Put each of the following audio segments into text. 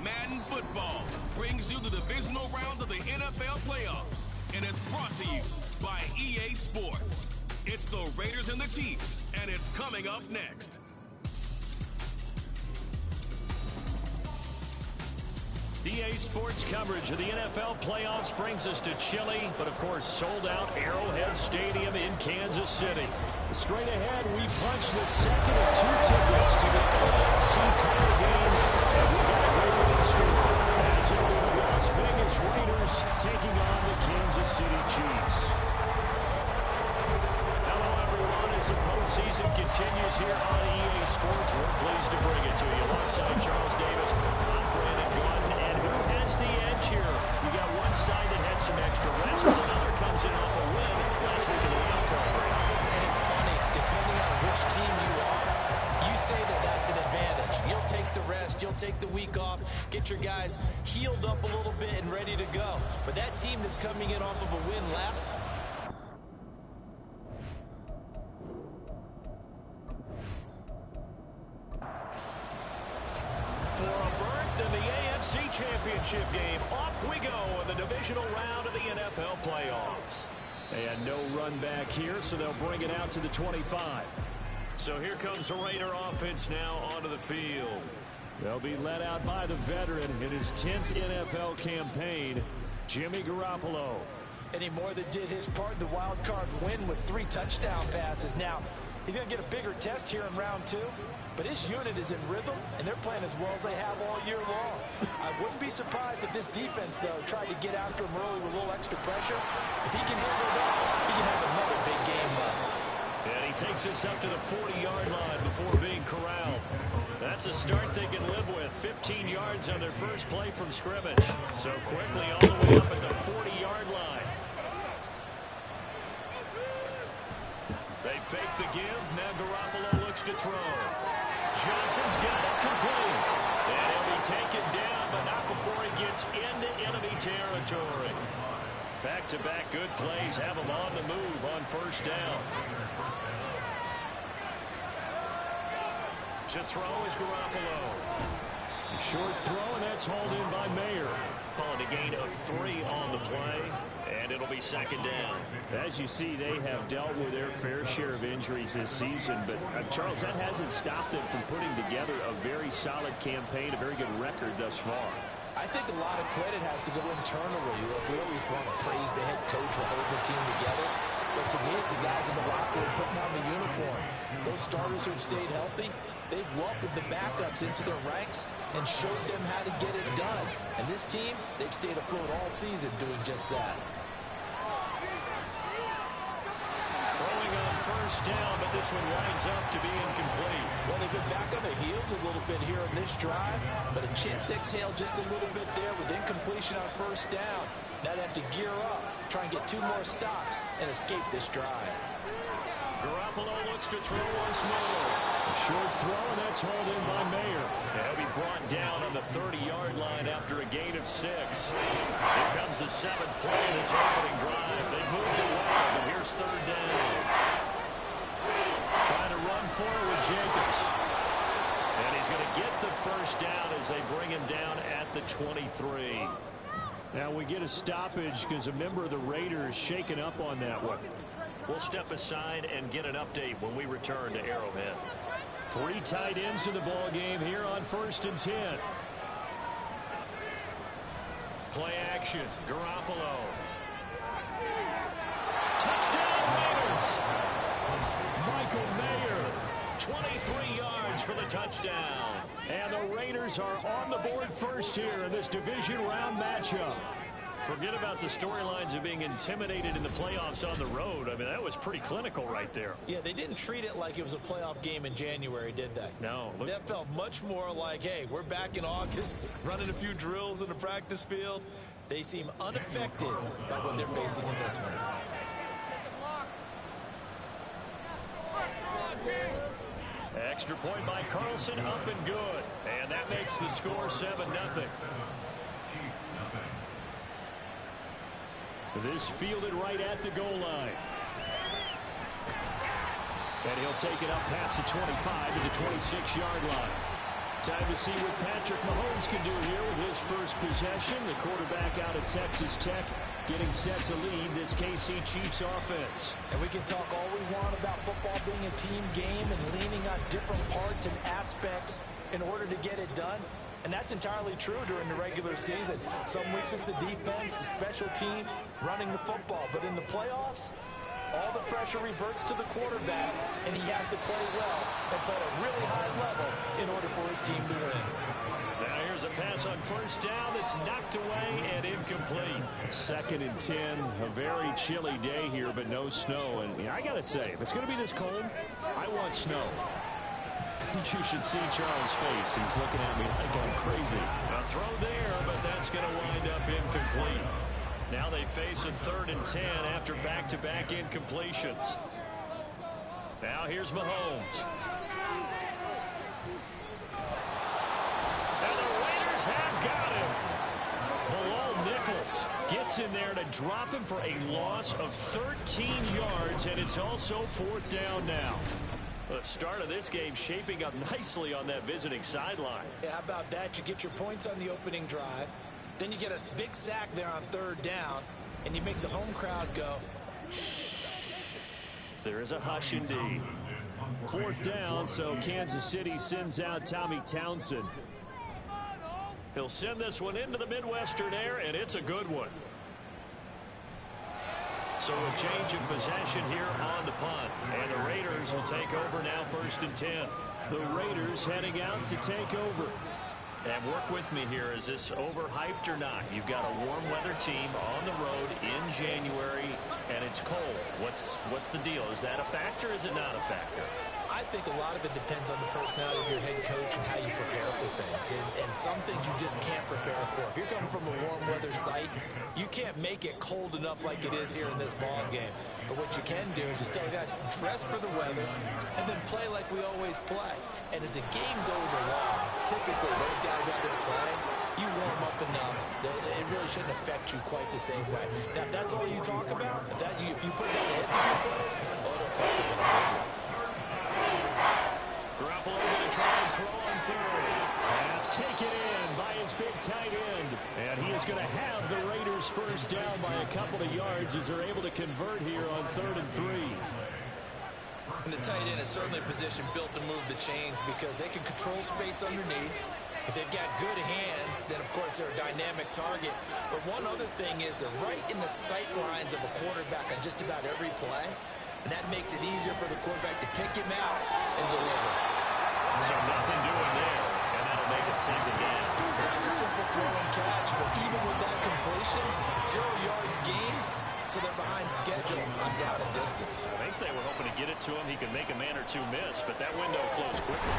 Madden Football brings you the divisional round of the NFL playoffs, and it's brought to you by EA Sports. It's the Raiders and the Chiefs, and it's coming up next. EA Sports coverage of the NFL playoffs brings us to chilly, but of course sold-out Arrowhead Stadium in Kansas City. Straight ahead, we punch the second of two tickets to the NFC title game, and we got a great one in store. As it will be the Las Vegas Raiders taking on the Kansas City Chiefs. Hello, everyone. As the postseason continues here on EA Sports, we're pleased to bring it to you alongside Charles Davis. I'm Brandon Gordon. The edge here. You got one side that had some extra rest, but another comes in off a win last week in the outcome. And it's funny, depending on which team you are, you say that that's an advantage. You'll take the rest, you'll take the week off, get your guys healed up a little bit and ready to go. But that team that's coming in off of a win last championship game. Off we go in the divisional round of the NFL playoffs. And no run back here, so they'll bring it out to the 25. So here comes the Raider offense now onto the field. They'll be led out by the veteran in his 10th NFL campaign, Jimmy Garoppolo. And he more than did his part in the wild card win with 3 touchdown passes. Now, he's going to get a bigger test here in round 2. But his unit is in rhythm, and they're playing as well as they have all year long. I wouldn't be surprised if this defense, though, tried to get after him early with a little extra pressure. If he can handle that, he can have another big game left. And he takes us up to the 40-yard line before being corralled. That's a start they can live with. 15 yards on their first play from scrimmage. So quickly all the way up at the 40-yard line. They fake the give. Now Garoppolo looks to throw. Johnson's got it complete. And he'll be taken down, but not before he gets into enemy territory. Back-to-back good plays have him on the move on first down. To throw is Garoppolo. Short throw, and that's hauled in by Mayer. On a gain of 3 on the play, and it'll be second down. As you see, they have dealt with their fair share of injuries this season, but Charles, that hasn't stopped them from putting together a very solid campaign, a very good record thus far. I think a lot of credit has to go internally. We always want to praise the head coach for holding the team together, but to me, it's the guys in the locker room putting on the uniform. Those starters who have stayed healthy, they've welcomed the backups into their ranks and showed them how to get it done. And this team, they've stayed afloat all season doing just that. Throwing on first down, but this one winds up to be incomplete. Well, they've been back on the heels a little bit here in this drive, but a chance to exhale just a little bit there with incompletion on first down. Now they have to gear up, try and get 2 more stops, and escape this drive. Garoppolo looks to throw once more. A short throw, and that's hauled in by Mayer. And he'll be brought down on the 30-yard line after a gain of 6. Here comes the 7th play in this opening drive. They've moved it well, but here's third down. Trying to run forward with Jacobs. And he's going to get the first down as they bring him down at the 23. Now we get a stoppage because a member of the Raiders shaken up on that one. We'll step aside and get an update when we return to Arrowhead. 3 tight ends in the ball game here on 1st and 10. Play action. Garoppolo. Touchdown Raiders. Michael Mayer. 23 yards for the touchdown. And the Raiders are on the board first here in this division round matchup. Forget about the storylines of being intimidated in the playoffs on the road. I mean, that was pretty clinical right there. Yeah, they didn't treat it like it was a playoff game in January, did they? No. That felt much more like, hey, we're back in August, running a few drills in the practice field. They seem unaffected by what they're facing in this one. Extra point by Carlson, up and good. And that makes the score 7-0. This fielded right at the goal line. And he'll take it up past the 25 to the 26-yard line. Time to see what Patrick Mahomes can do here with his first possession. The quarterback out of Texas Tech getting set to lead this KC Chiefs offense. And we can talk all we want about football being a team game and leaning on different parts and aspects in order to get it done. And that's entirely true during the regular season. Some weeks it's the defense, the special teams, running the football. But in the playoffs, all the pressure reverts to the quarterback, and he has to play well and play at a really high level in order for his team to win. Now here's a pass on first down that's knocked away and incomplete. 2nd and 10, a very chilly day here, but no snow. And I got to say, if it's going to be this cold, I want snow. You should see Charles' face. He's looking at me like I'm crazy. A throw there, but that's going to wind up incomplete. Now they face a 3rd and 10 after back-to-back incompletions. Now here's Mahomes. And the Raiders have got him. Bilal Nichols gets in there to drop him for a loss of 13 yards, and it's also 4th down now. The start of this game shaping up nicely on that visiting sideline. Yeah, how about that? You get your points on the opening drive. Then you get a big sack there on 3rd down, and you make the home crowd go. There is a hush indeed. 4th down, so Kansas City sends out Tommy Townsend. He'll send this one into the Midwestern air, and it's a good one. So a change of possession here on the punt. And the Raiders will take over now 1st and 10. The Raiders heading out to take over. And work with me here. Is this overhyped or not? You've got a warm weather team on the road in January, and it's cold. What's the deal? Is that a factor or is it not a factor? I think a lot of it depends on the personality of your head coach and how you prepare for things. And some things you just can't prepare for. If you're coming from a warm weather site, you can't make it cold enough like it is here in this ball game. But what you can do is just tell the guys, dress for the weather, and then play like we always play. And as the game goes along, typically those guys out there playing, you warm up enough that it really shouldn't affect you quite the same way. Now, if that's all you talk about, if you put that in the heads of your players, it'll affect them in a big way. Garoppolo going to try and throw on 3rd. Pass taken in by his big tight end. And he is going to have the Raiders 1st down by a couple of yards as they're able to convert here on 3rd and 3. And the tight end is certainly a position built to move the chains because they can control space underneath. If they've got good hands, then of course they're a dynamic target. But one other thing is they're right in the sight lines of a quarterback on just about every play. And that makes it easier for the quarterback to pick him out and deliver. So nothing doing there, and that'll make it 2nd down. That's a simple throw and catch, but even with that completion, 0 yards gained, so they're behind schedule on down and distance. I think they were hoping to get it to him. He could make a man or two miss, but that window closed quickly.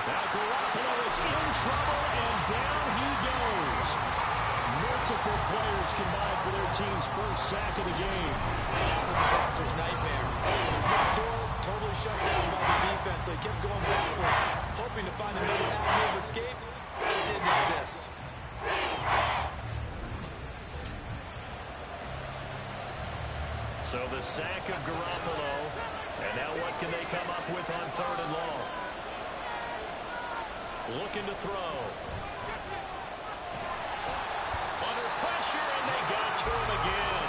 Now Garoppolo is in trouble, and down he goes. Multiple players combined for their team's 1st sack of the game. That was a bouncer's nightmare. The front door totally shut down by the defense. They kept going backwards, hoping to find another avenue of escape. It didn't exist. So the sack of Garoppolo. And now what can they come up with on 3rd and long? Looking to throw. Under pressure, and they got to him again.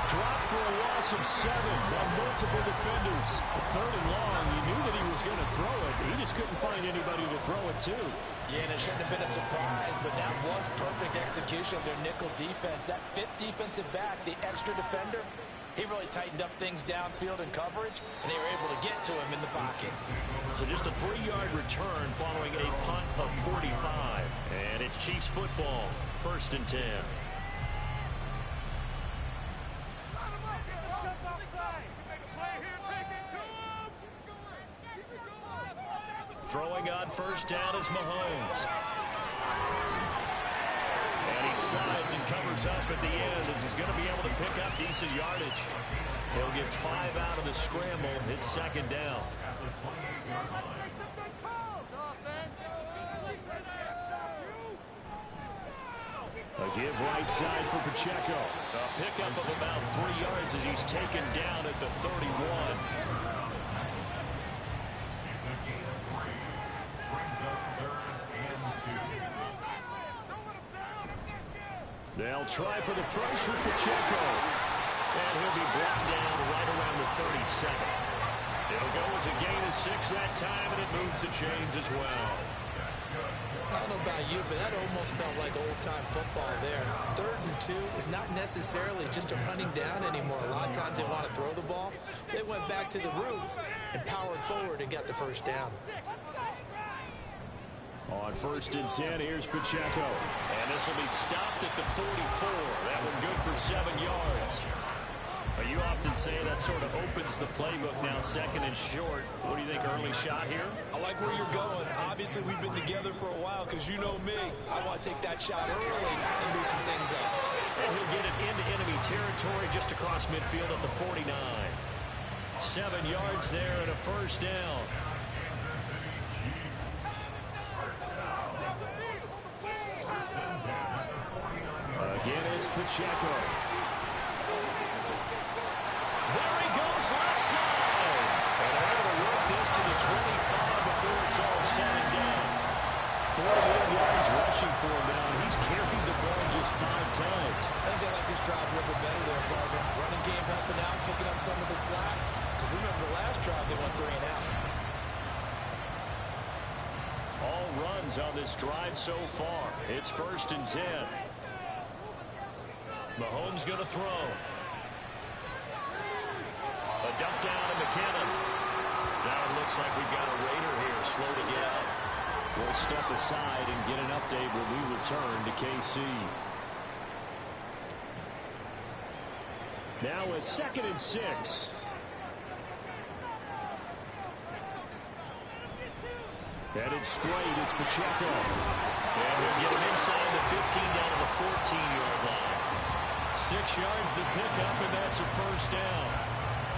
Dropped for a loss of 7 by multiple defenders. 3rd and long, you knew that he was going to throw it. He just couldn't find anybody to throw it to. Yeah, and it shouldn't have been a surprise, but that was perfect execution of their nickel defense. That 5th defensive back, the extra defender, he really tightened up things downfield in coverage, and they were able to get to him in the pocket. So just a 3-yard return following a punt of 45. And it's Chiefs football, 1st and 10. Throwing on 1st down is Mahomes. And he slides and covers up at the end as he's going to be able to pick up decent yardage. He'll get 5 out of the scramble. It's 2nd down. A give right side for Pacheco. A pickup of about 3 yards as he's taken down at the 31. They'll try for the first with Pacheco. And he'll be brought down right around the 37. It'll go as a gain of 6 that time, and it moves the chains as well. I don't know about you, but that almost felt like old-time football there. 3rd and 2 is not necessarily just a running down anymore. A lot of times they want to throw the ball. They went back to the roots and powered forward and got the first down. On 1st and 10, here's Pacheco. And this will be stopped at the 44. That one good for 7 yards. You often say that sort of opens the playbook now, 2nd and short. What do you think, early shot here? I like where you're going. Obviously, we've been together for a while because you know me. I want to take that shot early and loosen things up. And he'll get it into enemy territory just across midfield at the 49. 7 yards there and a first down. Again, it's Pacheco. There he goes, left side. And they're able to work this to the 25 before it's all said and done. 48 yards rushing for him now, and he's carried the ball just 5 times. I think they like this drive a little bit better there, partner. Running game helping out, picking up some of the slack. Because remember the last drive, they went 3 and out. All runs on this drive so far. It's 1st and 10. Mahomes going to throw. A dump down to McKinnon. Now it looks like we've got a Raider here, slow to get up. We'll step aside and get an update when we return to KC. Now a 2nd and 6. Headed straight, it's Pacheco. And he'll get him inside the 15 down to the 14-yard line. 6 yards the pickup, and that's a first down.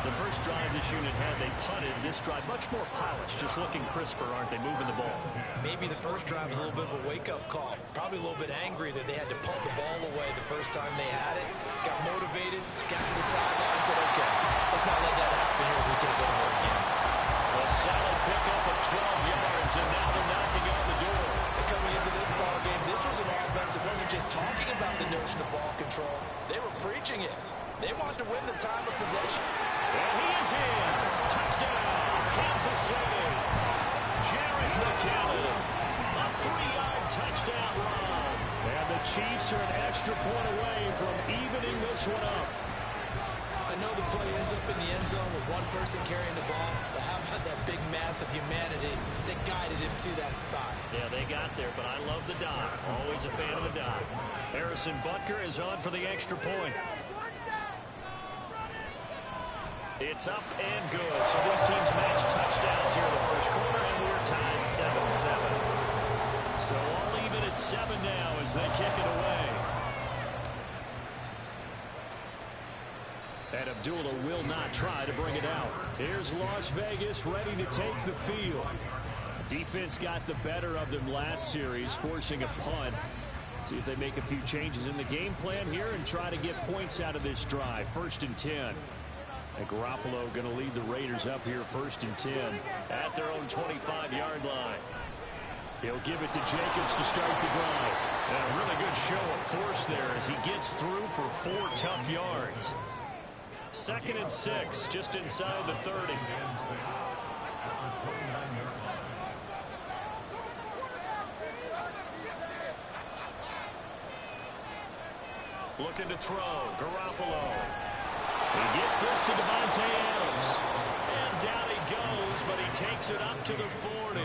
The first drive this unit had, they punted. This drive, much more polished, just looking crisper, aren't they, moving the ball? Maybe the first drive was a little bit of a wake-up call. Probably a little bit angry that they had to punt the ball away the first time they had it. Got motivated, got to the sideline, said, okay, let's not let that happen here as we take over again. A solid pickup of 12 yards, and now they're knocking on the door. And coming into this ball game, this was an offense that wasn't just talking about the notion of ball control. They were preaching it. They wanted to win the time of possession. And he is in. Touchdown, Kansas City. Jarek McKinnon. A 3-yard touchdown run. And the Chiefs are an extra point away from evening this one up. I know the play ends up in the end zone with one person carrying the ball, but how about that big mass of humanity that guided him to that spot? Yeah, they got there, but I love the dive. Always a fan of the dive. Harrison Butker is on for the extra point. It's up and good. So these teams match touchdowns here in the first quarter, and we're tied 7-7. So all even at 7 now as they kick it away. And Abdullah will not try to bring it out. Here's Las Vegas ready to take the field. Defense got the better of them last series, forcing a punt. See if they make a few changes in the game plan here and try to get points out of this drive. 1st and 10. And Garoppolo going to lead the Raiders up here 1st and 10 at their own 25-yard line. He'll give it to Jacobs to start the drive. And a really good show of force there as he gets through for 4 tough yards. 2nd and 6, just inside the 30. Looking to throw, Garoppolo. He gets this to Devontae Adams. And down he goes, but he takes it up to the 40.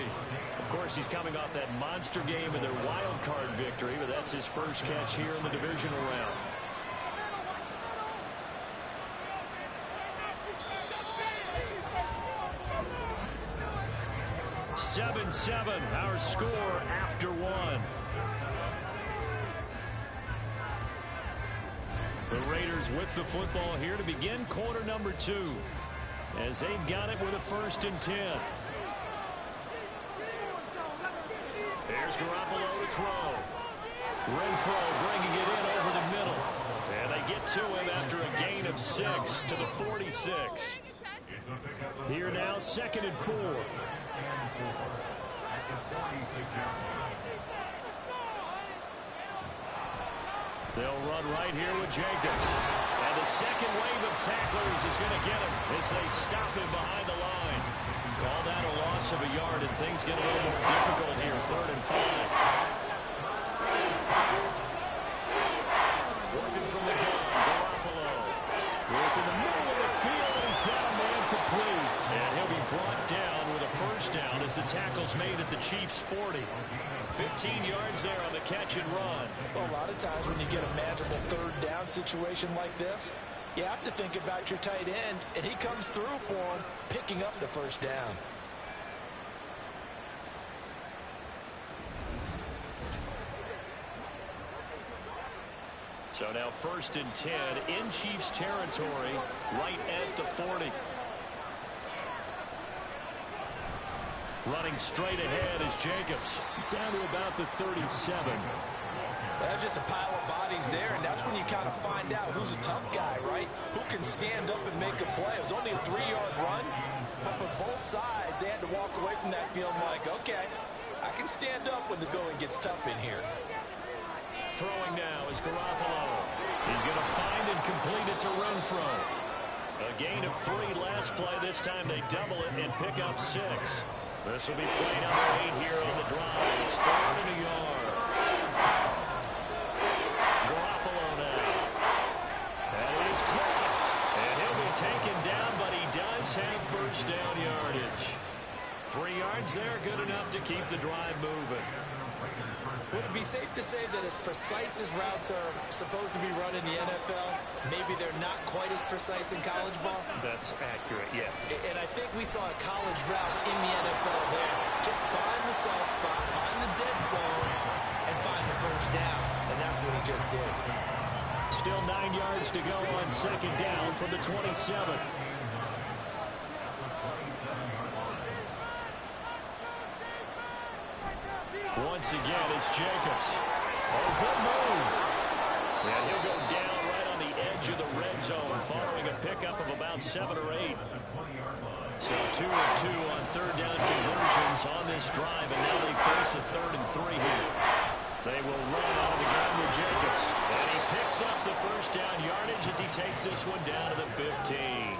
Of course, he's coming off that monster game in their wild card victory, but that's his first catch here in the divisional round. 7-7, our score after 1. The Raiders with the football here to begin quarter number 2 as they've got it with a 1st and 10. There's Garoppolo to throw. Renfro bringing it in over the middle. And they get to him after a gain of 6 to the 46. Here now, 2nd and 4. They'll run right here with Jacobs. And the second wave of tacklers is going to get him as they stop him behind the line. Call that a loss of a yard, and things get a little more difficult here, 3rd and 5. Working from the gun, Garoppolo. Working the middle of the field, and he's got a man complete. And he'll be brought down with a first down as the tackle's made at the Chiefs' 40. 15 yards there on the catch and run. Well, a lot of times when you get a manageable 3rd down situation like this, you have to think about your tight end, and he comes through for him, picking up the first down. So now 1st and 10 in Chiefs territory, right at the 40. Running straight ahead is Jacobs. Down to about the 37. That's just a pile of bodies there, and that's when you kind of find out who's a tough guy, right? Who can stand up and make a play. It was only a 3-yard run, but for both sides, they had to walk away from that field like, okay, I can stand up when the going gets tough in here. Throwing now is Garoppolo. He's going to find and complete it to Renfro. A gain of 3 last play. This time they double it and pick up 6. This will be play number 8 here on the drive. It's 3rd and a yard. Garoppolo now. That is caught. And he'll be taken down, but he does have first down yardage. 3 yards there, good enough to keep the drive moving. Would it be safe to say that as precise as routes are supposed to be run in the NFL, maybe they're not quite as precise in college ball? That's accurate, yeah. And I think we saw a college route in the NFL there. Just find the soft spot, find the dead zone, and find the first down. And that's what he just did. Still 9 yards to go on 2nd down from the 27. Once again, it's Jacobs. Oh, good move. And he'll go down right on the edge of the red zone following a pickup of about 7 or 8. So 2 of 2 on 3rd down conversions on this drive, and now they face a 3rd and 3 here. They will run out of the ground with Jacobs. And he picks up the first down yardage as he takes this one down to the 15.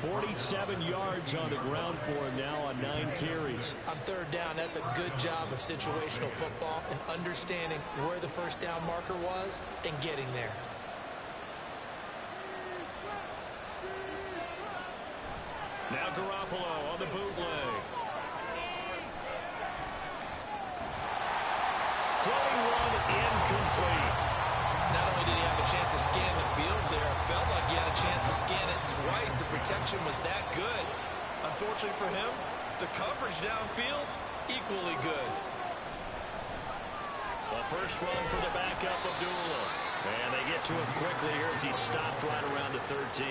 47 yards on the ground for him now on 9 carries. On 3rd down, that's a good job of situational football and understanding where the first down marker was and getting there. Now Garoppolo on the bootleg. Throwing one incomplete. Not only did he have a chance to scan the field there, it felt like he had a chance to scan it twice. The protection was that good. Unfortunately for him, the coverage downfield, equally good. The first run for the backup, Abdullah. And they get to him quickly here as he stopped right around the 13.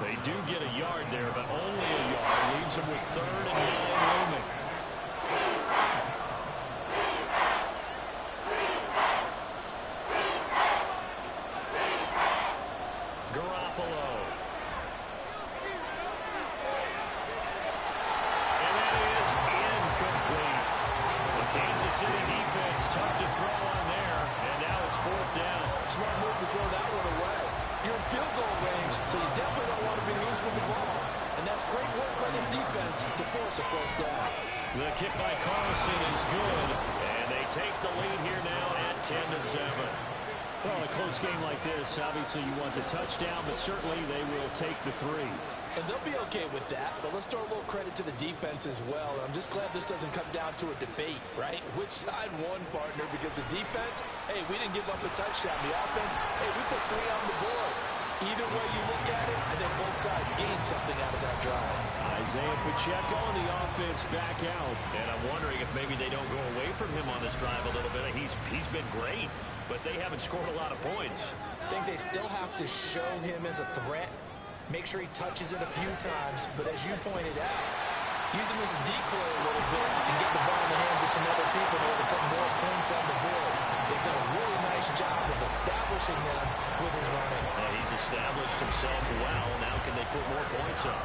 They do get a yard there, but only a yard. Leaves him with 3rd and 9 looming. The kick by Carlson is good, and they take the lead here now at 10-7. Well, a close game like this, obviously you want the touchdown, but certainly they will take the 3. And they'll be okay with that, but let's throw a little credit to the defense as well. I'm just glad this doesn't come down to a debate, right? Which side won, partner? Because the defense, hey, we didn't give up a touchdown. The offense, hey, we put 3 on the board. Either way you look at it, I think both sides gained something out of that drive. Isaiah Pacheco and the offense back out. And I'm wondering if maybe they don't go away from him on this drive a little bit. He's been great, but they haven't scored a lot of points. I think they still have to show him as a threat. Make sure he touches it a few times, but as you pointed out, use him as a decoy a little bit and get the ball in the hands of some other people in order to put more points on the board. He's done a really nice job of establishing them with his running. He's established himself well. Now can they put more points up?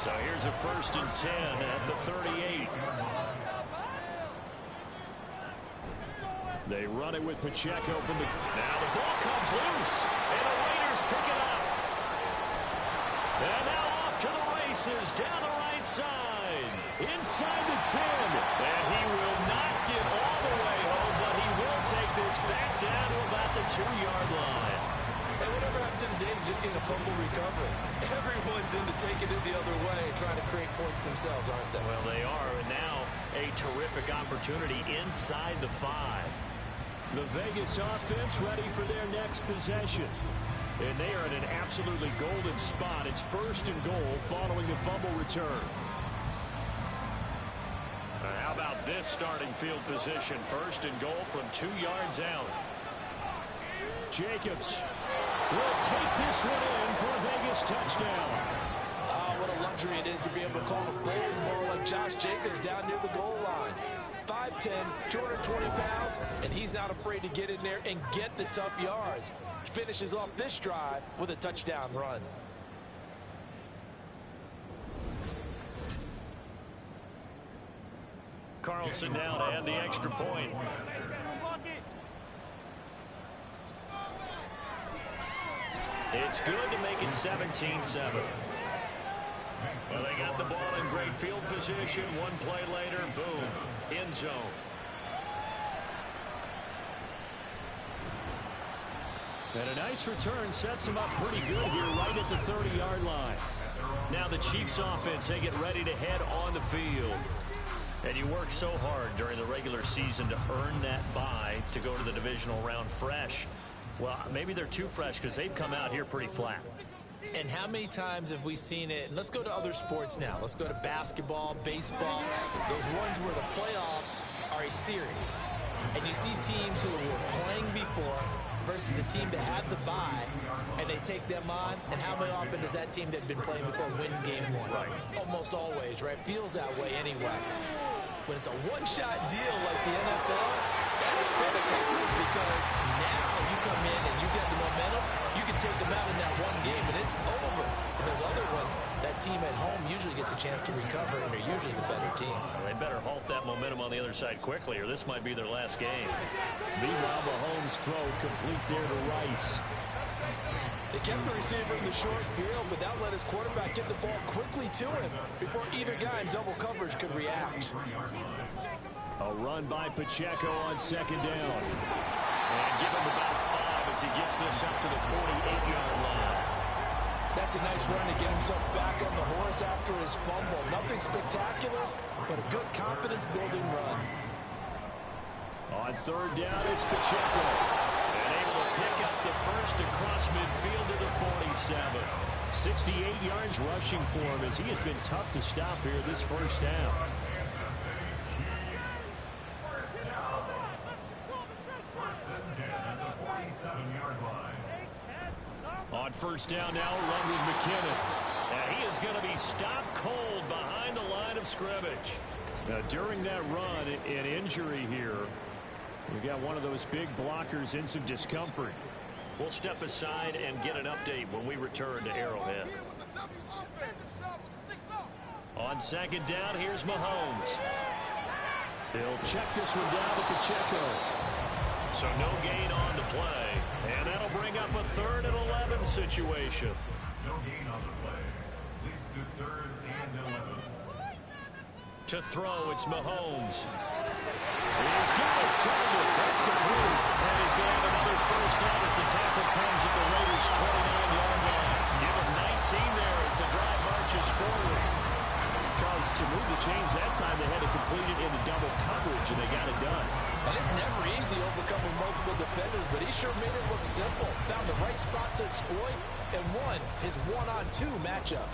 So here's a 1st and 10 at the 38. They run it with Pacheco from the... Now the ball comes loose, and the Raiders pick it up. And now off to the races down the right side. Inside the 10. And he will not get all the way home, but he will take this back down to about the 2-yard line. And whatever happened to the days of just getting a fumble recovery? Everyone's into taking it the other way and trying to create points themselves, aren't they? Well, they are, and now a terrific opportunity inside the 5. The Vegas offense ready for their next possession. And they are in an absolutely golden spot. It's 1st and goal following the fumble return. How about this starting field position? 1st and goal from 2 yards out. Jacobs will take this one in for a Vegas touchdown. Oh, what a luxury it is to be able to call a bold ball like Josh Jacobs down near the goal line. 5'10", 220 pounds, and he's not afraid to get in there and get the tough yards. He finishes off this drive with a touchdown run. Carlson now to add the extra point. It's good to make it 17-7. Well, they got the ball in great field position. One play later, boom, end zone. And a nice return sets them up pretty good here right at the 30-yard line. Now the Chiefs offense, they get ready to head on the field. And you work so hard during the regular season to earn that bye to go to the divisional round fresh. Well, maybe they're too fresh because they've come out here pretty flat. And how many times have we seen it? And let's go to other sports now. Let's go to basketball, baseball, those ones where the playoffs are a series. And you see teams who were playing before versus the team that had the bye, and they take them on. And how many often does that team that had been playing before win game 1? Right. Almost always, right? Feels that way anyway. When it's a one-shot deal like the NFL, that's critical because now you come in and you get the momentum, you can take them out in that one game and it's over. And those other ones, that team at home usually gets a chance to recover and they're usually the better team. They better halt that momentum on the other side quickly or this might be their last game. Meanwhile, Mahomes' throw complete there to Rice. They kept the receiver in the short field, but that let his quarterback get the ball quickly to him before either guy in double coverage could react. A run by Pacheco on 2nd down. And give him about 5 as he gets this up to the 48-yard line. That's a nice run to get himself back on the horse after his fumble. Nothing spectacular, but a good confidence-building run. On 3rd down, it's Pacheco. And able to pick up the first across midfield to the 47. 68 yards rushing for him as he has been tough to stop here this first half. On 1st down now, a run with McKinnon. And he is going to be stopped cold behind the line of scrimmage. Now, during that run, an injury here. We got one of those big blockers in some discomfort. We'll step aside and get an update when we return to Arrowhead. On 2nd down, here's Mahomes. He'll check this one down to Pacheco. So no gain on the play. And that'll bring up a 3rd and 11 situation. No gain on the play. Leads to 3rd and 11. To throw, it's Mahomes. He's got his target. That's complete. And he's going to have another first down as the tackle comes at the Raiders' 29-yard line. Give him 19 there as the drive marches forward. Because to move the chains that time, they had to complete it into double coverage, and they got it done. And it's never easy overcoming multiple defenders, but he sure made it look simple. Found the right spot to exploit and won his 1-on-2 matchup.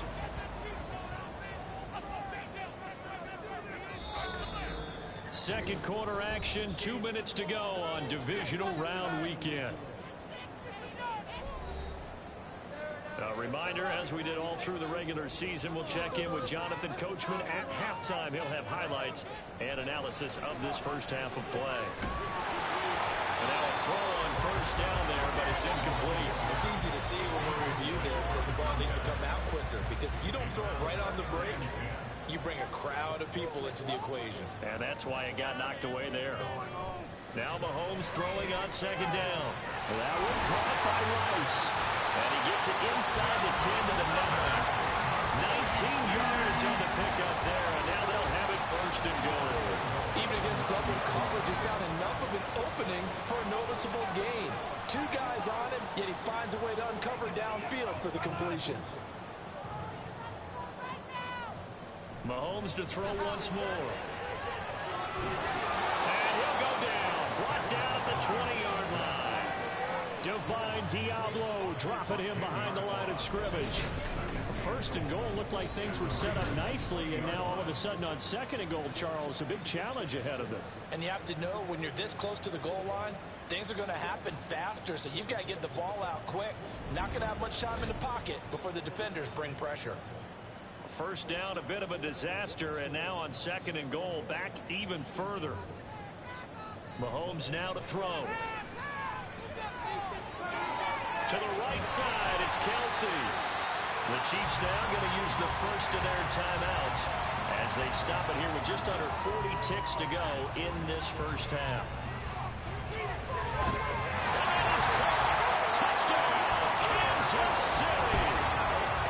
Second quarter action, 2 minutes to go on divisional round weekend. A reminder, as we did all through the regular season, we'll check in with Jonathan Coachman at halftime. He'll have highlights and analysis of this first half of play. And now a throw on 1st down there, but it's incomplete. It's easy to see when we review this that the ball needs to come out quicker because if you don't throw it right on the break, you bring a crowd of people into the equation. And that's why it got knocked away there. Now Mahomes throwing on second down. That one caught by Rice. And he gets it inside the 10 to the 9. 19 yards on the pickup there, and now they'll have it first and goal. Even against double coverage, he found enough of an opening for a noticeable gain. Two guys on him, yet he finds a way to uncover downfield for the completion. Mahomes to throw once more. And he'll go down. Brought down at the 20-yard line. Divine Diablo dropping him behind the line of scrimmage. First and goal looked like things were set up nicely, and now all of a sudden on second and goal, Charles, a big challenge ahead of them. And you have to know when you're this close to the goal line, things are going to happen faster, so you've got to get the ball out quick. Not going to have much time in the pocket before the defenders bring pressure. First down, a bit of a disaster, and now on second and goal, back even further. Mahomes now to throw. To the right side, it's Kelsey. The Chiefs now going to use the first of their timeouts as they stop it here with just under 40 ticks to go in this first half. Touchdown, Kansas City.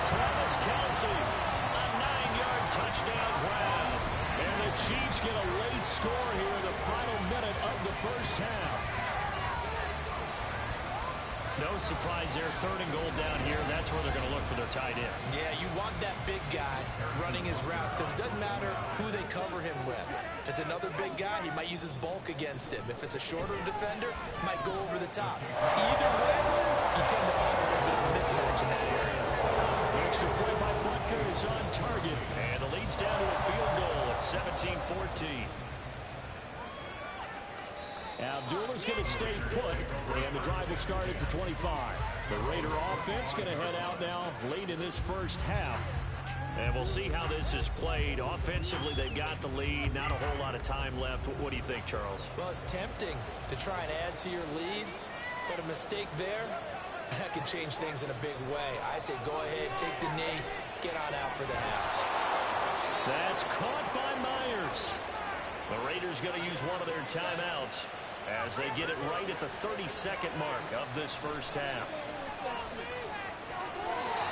Travis Kelsey, a 9-yard touchdown grab. And the Chiefs get a late score here in the final minute of the first half. No surprise there, third and goal down here. That's where they're going to look for their tight end. Yeah, you want that big guy running his routes because it doesn't matter who they cover him with. If it's another big guy, he might use his bulk against him. If it's a shorter defender, might go over the top. Either way, you tend to find a little bit of a mismatch in that area. Extra point by Butker is on target. And the lead's down to a field goal at 17-14. Abdullah's going to stay put, and the drive will start at the 25. The Raider offense going to head out now late in this first half. And we'll see how this is played. Offensively, they've got the lead. Not a whole lot of time left. What do you think, Charles? Well, it's tempting to try and add to your lead, but a mistake there, that can change things in a big way. I say go ahead, take the knee, get on out for the half. That's caught by Myers. The Raiders going to use one of their timeouts as they get it right at the 32nd mark of this first half.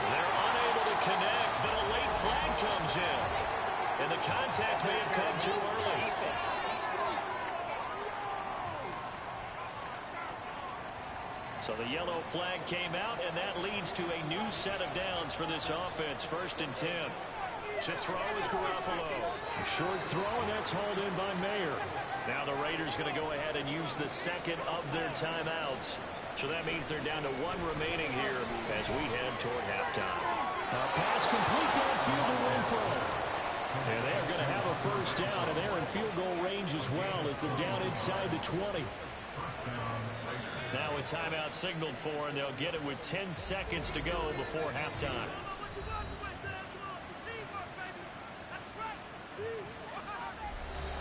They're unable to connect, but a late flag comes in. And the contact may have come too early. So the yellow flag came out, and that leads to a new set of downs for this offense. First and 10. To throw is Garoppolo. A short throw, and that's hauled in by Mayer. Now the Raiders going to go ahead and use the second of their timeouts. So that means they're down to one remaining here as we head toward halftime. A pass complete downfield to Renfro. And they're going to have a first down, and they're in field goal range as well as they're down inside the 20. Now a timeout signaled for, and they'll get it with 10 seconds to go before halftime.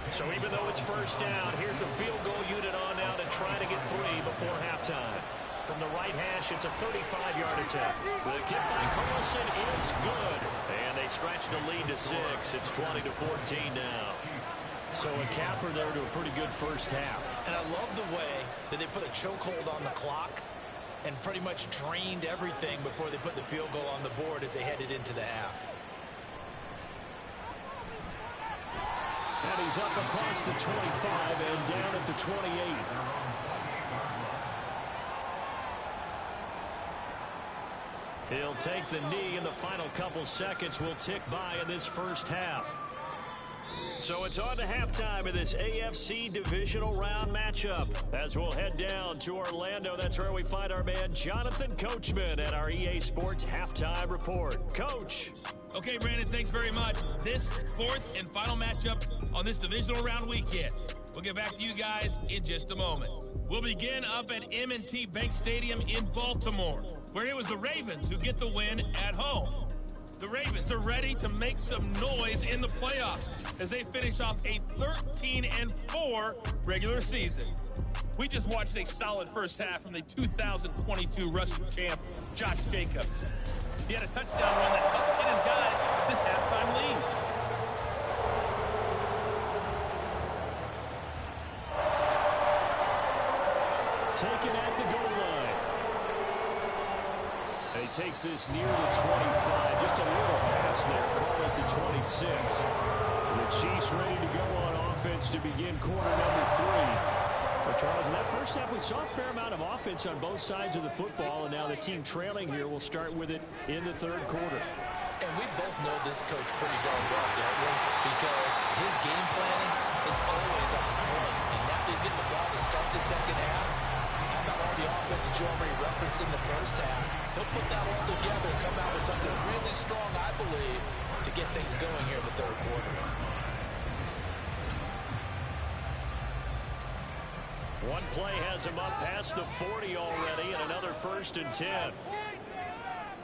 So even though it's first down, here's the field goal unit on now to try to get 3 before halftime. From the right hash, it's a 35-yard attempt. The kick by Carlson is good. And they stretch the lead to 6. It's 20-14 now. So a capper there to a pretty good first half. And I love the way that they put a chokehold on the clock and pretty much drained everything before they put the field goal on the board as they headed into the half. And he's up across the 25 and down at the 28. He'll take the knee, and the final couple seconds will tick by in this first half. So it's on to halftime of this AFC divisional round matchup as we'll head down to Orlando. That's where we find our man Jonathan Coachman at our EA Sports Halftime Report. Coach. Okay, Brandon, thanks very much. This fourth and final matchup on this divisional round weekend. We'll get back to you guys in just a moment. We'll begin up at M&T Bank Stadium in Baltimore, where it was the Ravens who get the win at home. The Ravens are ready to make some noise in the playoffs as they finish off a 13-4 regular season. We just watched a solid first half from the 2022 rushing champ, Josh Jacobs. He had a touchdown run that helped get his guys this halftime lead. taken at the goal line. And he takes this near the 25. Just a little pass there. Call it the 26. The Chiefs ready to go on offense to begin quarter number 3. Well, Charles, in that first half, we saw a fair amount of offense on both sides of the football, and now the team trailing here will start with it in the third quarter. And we both know this coach pretty darn well, don't we? Because his game planning is always on point. And now he's getting the ball to start the second half. How about all the offense that you already referenced in the first half? He'll put that all together and come out with something really strong, I believe, to get things going here in the third quarter. One play has him up past the 40 already, and another 1st and 10.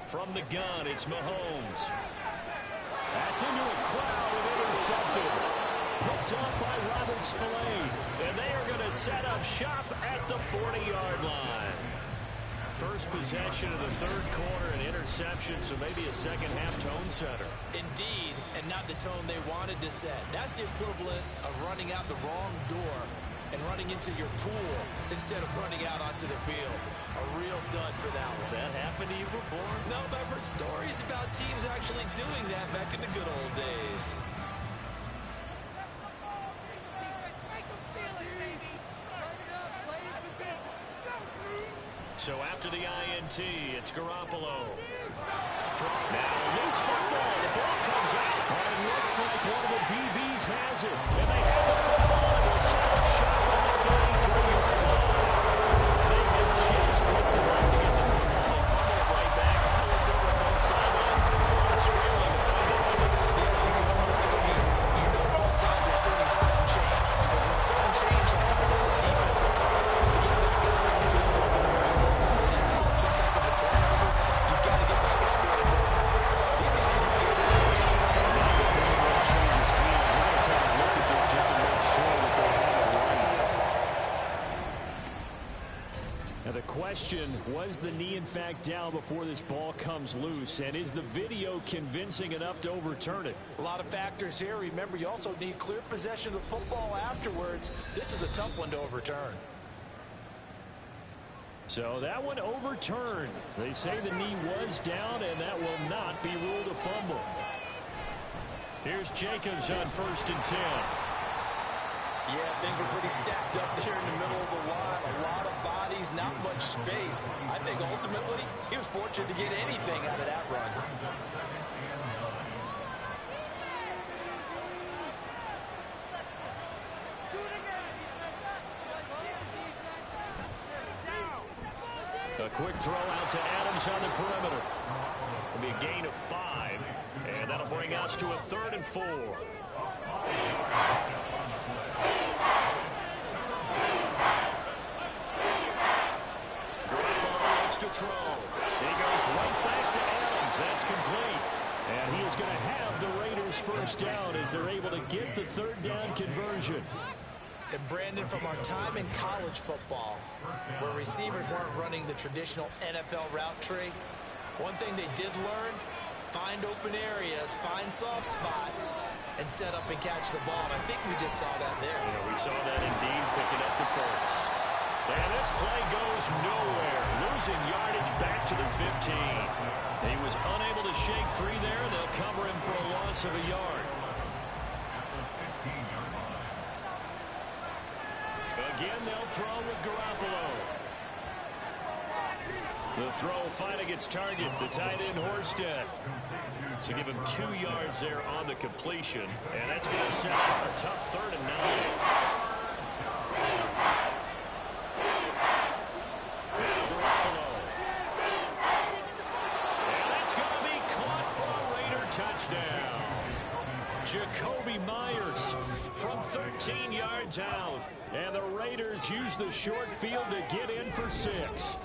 From the gun, it's Mahomes. That's into a crowd and intercepted. Picked off by Robert Spillane. And they are going to set up shop at the 40-yard line. First possession of the third quarter, an interception, so maybe a second-half tone setter. Indeed, and not the tone they wanted to set. That's the equivalent of running out the wrong door and running into your pool instead of running out onto the field. A real dud for that one. Has that happened to you before? No, but I've heard stories about teams actually doing that back in the good old days. So after the INT, it's Garoppolo. Now loose football. The ball comes out. And it looks like one of the DBs has it. And they have the football and will set up shop at the 33-yard line. They have just picked it up to get the football. They fumble it right back. I looked over on both sidelines. A lot of scrambling to find the limits. Yeah, you can almost see you know both sides are screaming sudden change. Because when sudden change happens, that's a defensive call. To get back out on the field with an interception type of a turnover, you've got to get back out there and play. These guys just want to get to the job. Before the ball changes hands, they're going to take a look at this just to make sure that they have it right. Now the question, was the knee in fact down before this ball comes loose? And is the video convincing enough to overturn it? A lot of factors here. Remember, you also need clear possession of the football afterwards. This is a tough one to overturn. So that one overturned. They say the knee was down, and that will not be ruled a fumble. Here's Jacobs on 1st and 10. Yeah, things were pretty stacked up there in the middle of the line. A lot of bodies, not much space. I think ultimately he was fortunate to get anything out of that run. A quick throw out to Adams on the perimeter. It'll be a gain of 5, and that'll bring us to a 3rd and 4. Garoppolo looks to throw. He goes right back to Adams. That's complete. And he is going to have the Raiders first down as they're able to get the 3rd down conversion. And Brandon, from our time in college football, where receivers weren't running the traditional NFL route tree, one thing they did learn, find open areas, find soft spots, and set up and catch the ball. And I think we just saw that there. Yeah, we saw that indeed, picking up the first. And this play goes nowhere. Losing yardage back to the 15. He was unable to shake free there. They'll cover him for a loss of a yard. Again, they'll throw with Garoppolo. The throw finally gets target. The tight end, Horsted. So give him 2 yards there on the completion. And that's going to set up a tough 3rd and 9. Now Garoppolo. And that's going to be caught for a Raider touchdown. Jacoby Myers from 13 yards out. And the Raiders use the short field to get in for 6.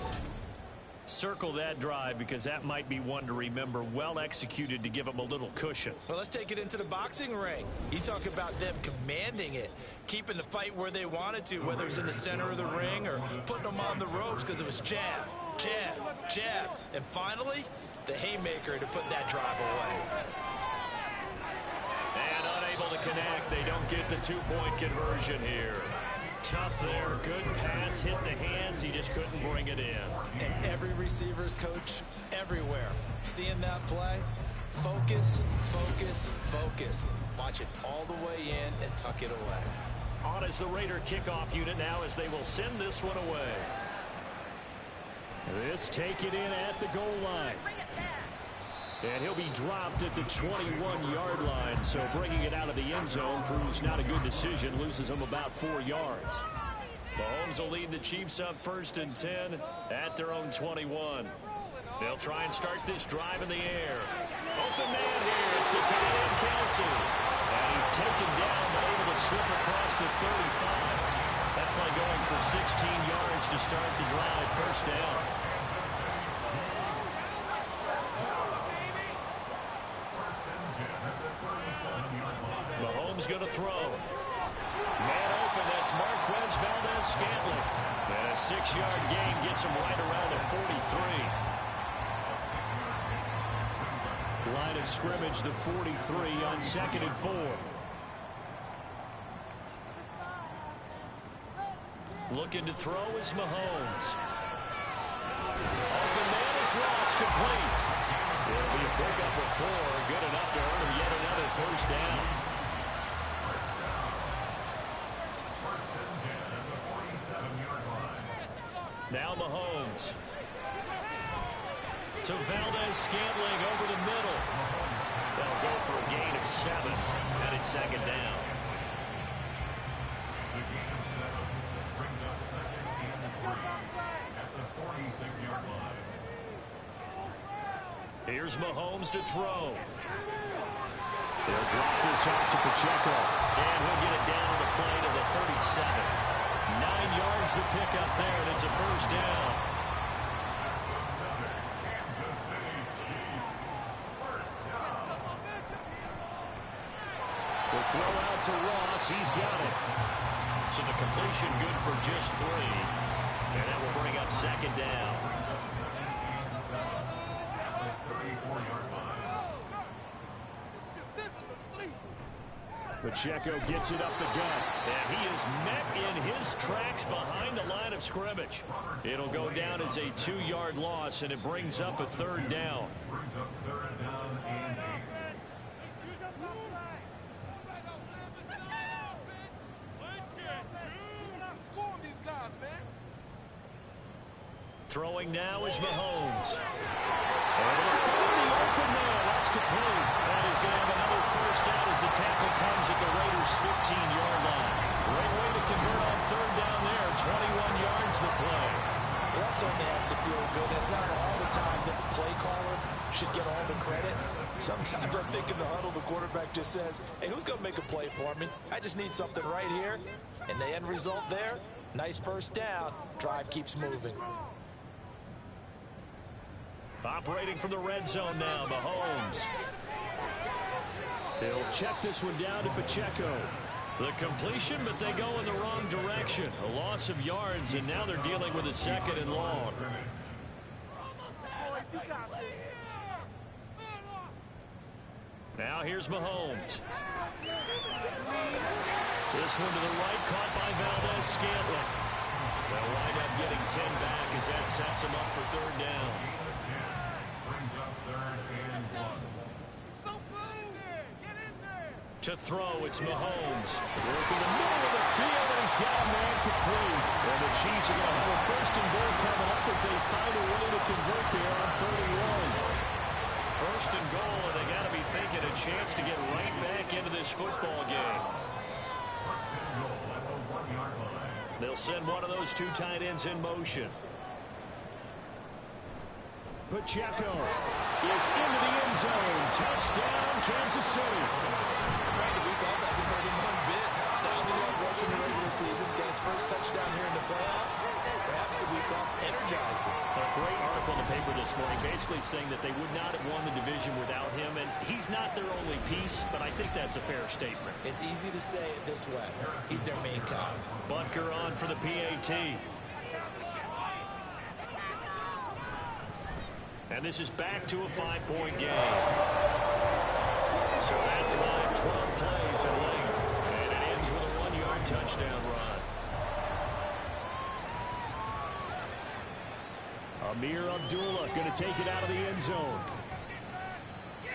Circle that drive because that might be one to remember. Well executed to give them a little cushion. Well, let's take it into the boxing ring. You talk about them commanding it, keeping the fight where they wanted to, whether it was in the center of the ring or putting them on the ropes because it was jab, jab, jab. And finally, the haymaker to put that drive away. And unable to connect. They don't get the 2-point conversion here. tough there. Good pass, hit the hands. He just couldn't bring it in. And every receiver's coach everywhere. Seeing that play, focus, focus, focus. Watch it all the way in and tuck it away. On as the Raider kickoff unit now as they will send this one away. This take it in at the goal line. And he'll be dropped at the 21-yard line. So bringing it out of the end zone proves not a good decision. Loses him about 4 yards. Mahomes will lead the Chiefs up 1st and 10 at their own 21. They'll try and start this drive in the air. Open man here. It's the tight end, Kelsey. And he's taken down, but able to slip across the 35. That play going for 16 yards to start the drive. 1st down. Mahomes going to throw. Man open, that's Marquez Valdez-Scantling. And a 6-yard gain gets him right around the 43. Line of scrimmage, the 43 on 2nd and 4. Looking to throw is Mahomes. Open man is Ross, complete. It'll be a pickup of 4, good enough to earn him yet another 1st down. Now Mahomes. To Valdez-Scantling over the middle. They'll go for a gain of 7, and it's 2nd down. It's a gain of 7. Brings up 2nd and 3 at the 46-yard line. Here's Mahomes to throw. They'll drop this off to Pacheco. And he'll get it down to the plane of the 37. 9 yards to pick up there, and it's a 1st down. The throw out to Ross. He's got it. So the completion good for just 3. And that will bring up 2nd down. Pacheco gets it up the gut. And he is met in his tracks behind the line of scrimmage. It'll go down as a 2-yard loss, and it brings up a 3rd down. Brings up 3rd down and 8. Throwing now is Mahomes. Over the open man. That's complete. That is going to have another 1st down as the tackle comes at the Raiders' 15-yard line. Great way to convert on 3rd down there. 21 yards the play. Well, that certainly has to feel good. It's not all the time that the play caller should get all the credit. Sometimes I think in the huddle, the quarterback just says, hey, who's going to make a play for me? I just need something right here. And the end result there, nice 1st down. Drive keeps moving. Operating from the red zone now, Mahomes. He'll check this one down to Pacheco. The completion, but they go in the wrong direction. A loss of yards, and now they're dealing with a 2nd and long. Now here's Mahomes. This one to the right, caught by Valdez-Scantling. They'll wind up getting 10 back as that sets them up for 3rd down. Brings up 3rd and 1. To throw, it's Mahomes. Working the middle of the field, and he's got a man complete. And the Chiefs are going to have a 1st and goal coming up as they find a way to convert there on 31. 1st and goal, and they got to be thinking a chance to get right back into this football game. 1st and goal at the 1-yard line. They'll send one of those 2 tight ends in motion. Pacheco is into the end zone. Touchdown, Kansas City. Frank, the week off hasn't hurt him one bit. 1,000-yard rush in the regular season. Got his 1st touchdown here in the playoffs. Perhaps the week off energized him. A great article in the paper this morning basically saying that they would not have won the division without him. And he's not their only piece, but I think that's a fair statement. It's easy to say it this way. He's their main cog. Butker on for the PAT. And this is back to a 5-point game. So that drive, 12 plays in length. And it ends with a 1-yard touchdown run. Amir Abdullah going to take it out of the end zone.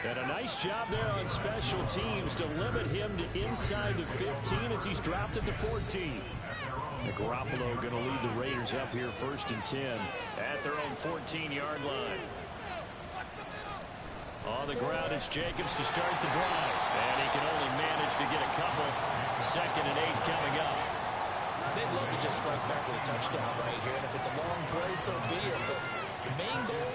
And a nice job there on special teams to limit him to inside the 15 as he's dropped at the 14. And Garoppolo going to lead the Raiders up here 1st and 10 at their own 14-yard line. On the ground, it's Jacobs to start the drive. And he can only manage to get a couple. 2nd and 8 coming up. They'd love to just strike back with a touchdown right here. And if it's a long play, so be it. But the main goal,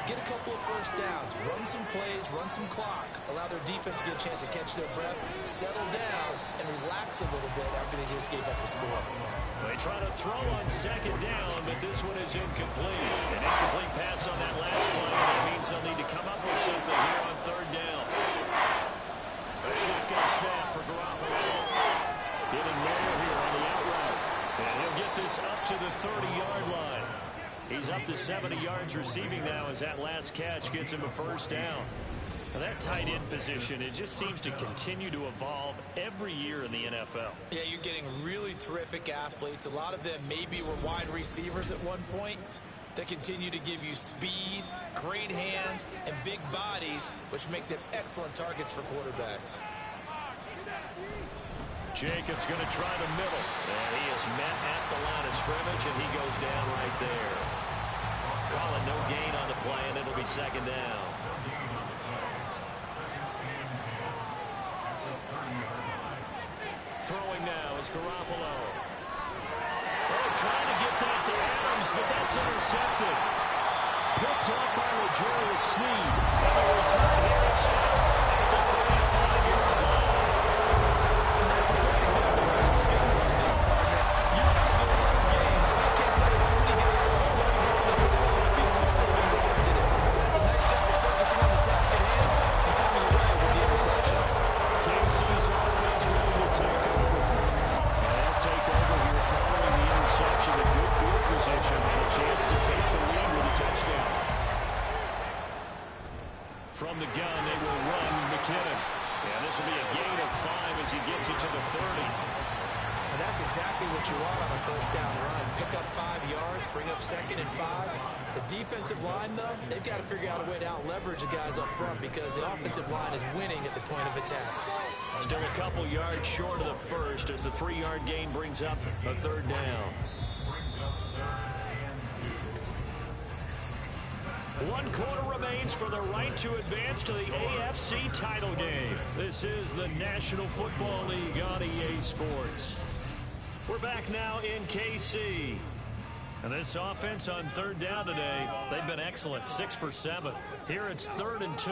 get a couple of first downs, run some plays, run some clock, allow their defense to get a chance to catch their breath, settle down, and relax a little bit after they just gave up the score. They try to throw on 2nd down, but this one is incomplete. An incomplete pass on that last play. That means they'll need to come up with something here on 3rd down. A shotgun snap for Garoppolo. Getting lower here on the out route. And he'll get this up to the 30-yard line. He's up to 70 yards receiving now as that last catch gets him a 1st down. Now that tight end position, it just seems to continue to evolve every year in the NFL. Yeah, you're getting really terrific athletes. A lot of them maybe were wide receivers at one point. They continue to give you speed, great hands, and big bodies, which make them excellent targets for quarterbacks. Jacobs going to try the middle. And he is met at the line of scrimmage, and he goes down right there. Calling no gain on the play, and it'll be 2nd down. Throwing now is Garoppolo. Oh, trying to get that to Adams, but that's intercepted. Picked up by L'Jarius Sneed. And the return here is stopped at the 35-yard line. And that's a great example of how skills are developed, partner. You have to love games, and I can't tell you how many guys have looked around the ball before they've intercepted it. So that's a nice job of focusing on the task at hand and coming away with the interception. KC's offense ready to take over. And they'll take over here following the interception. A good field position and a chance to take the lead with a touchdown. From the gun, they will run McKinnon. And this will be a gain of 5 as he gets it to the 30. And that's exactly what you want on a 1st down run. Pick up 5 yards, bring up 2nd and 5. The defensive line, though, they've got to figure out a way to out-leverage the guys up front because the offensive line is winning at the point of attack. Still a couple yards short of the 1st as the 3-yard gain brings up a 3rd down. 1 quarter remains for the right to advance to the AFC title game. This is the National Football League on EA Sports. We're back now in KC. And this offense on 3rd down today, they've been excellent, 6 for 7. Here it's 3rd and 2.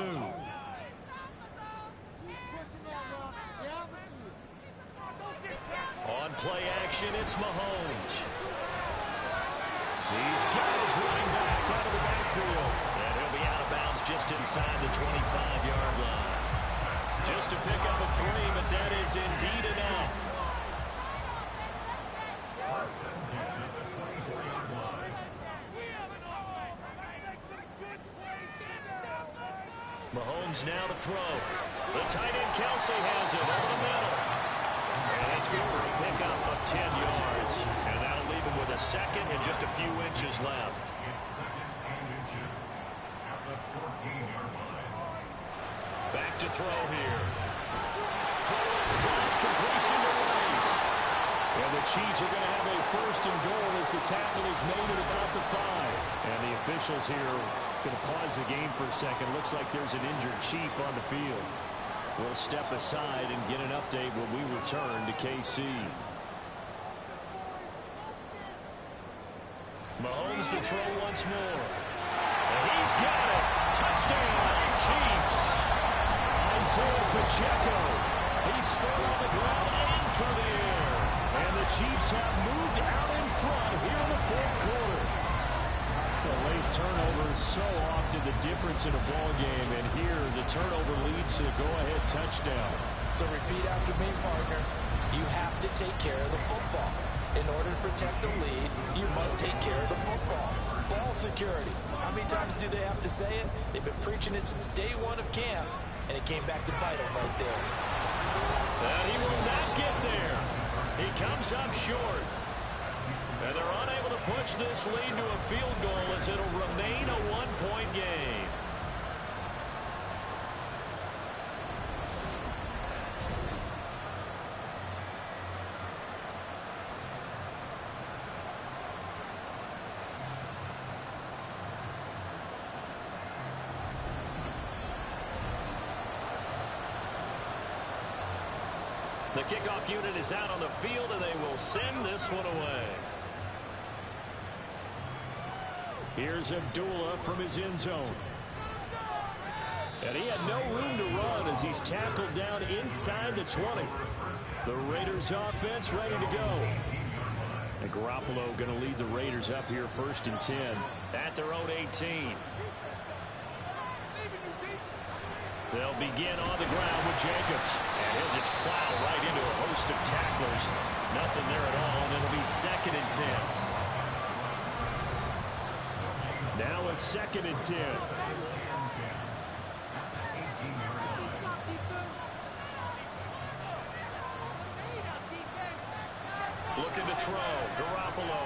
On play action, it's Mahomes. He's got his running back out of the backfield. And he'll be out of bounds just inside the 25-yard line. Just to pick up a 3, but that is indeed enough. Mahomes now to throw. The tight end Kelsey has it over the middle. And that's good for a pickup of 10 yards. And that'll leave him with a 2nd and just a few inches left. It's 2nd and inches at the 14-yard line. Back to throw here. Throw inside, completion to Rice. And the Chiefs are going to have a 1st and goal as the tackle is made at about the 5. And the officials here going to pause the game for a second. Looks like there's an injured Chief on the field. We'll step aside and get an update when we return to KC. Mahomes to throw once more. And he's got it. Touchdown, Chiefs. Isaiah Pacheco. He scored on the ground and through the air. And the Chiefs have moved out in front here in the 4th quarter. The late turnover is so often the difference in a ball game, and here the turnover leads to a go-ahead touchdown. So repeat after me, partner. You have to take care of the football. In order to protect the lead, you must take care of the football. Ball security. How many times do they have to say it? They've been preaching it since day 1 of camp, and it came back to bite them right there. And he will not get there. He comes up short. And they're unable to push this lead to a field goal as it'll remain a one-point game. The kickoff unit is out on the field, and they will send this one away. Here's Abdullah from his end zone. And he had no room to run as he's tackled down inside the 20. The Raiders offense ready to go. And Garoppolo going to lead the Raiders up here 1st and 10 at their own 18. They'll begin on the ground with Jacobs. And he'll just plow right into a host of tacklers. Nothing there at all, and it'll be 2nd and 10. Now a 2nd and 10. Looking to throw. Garoppolo.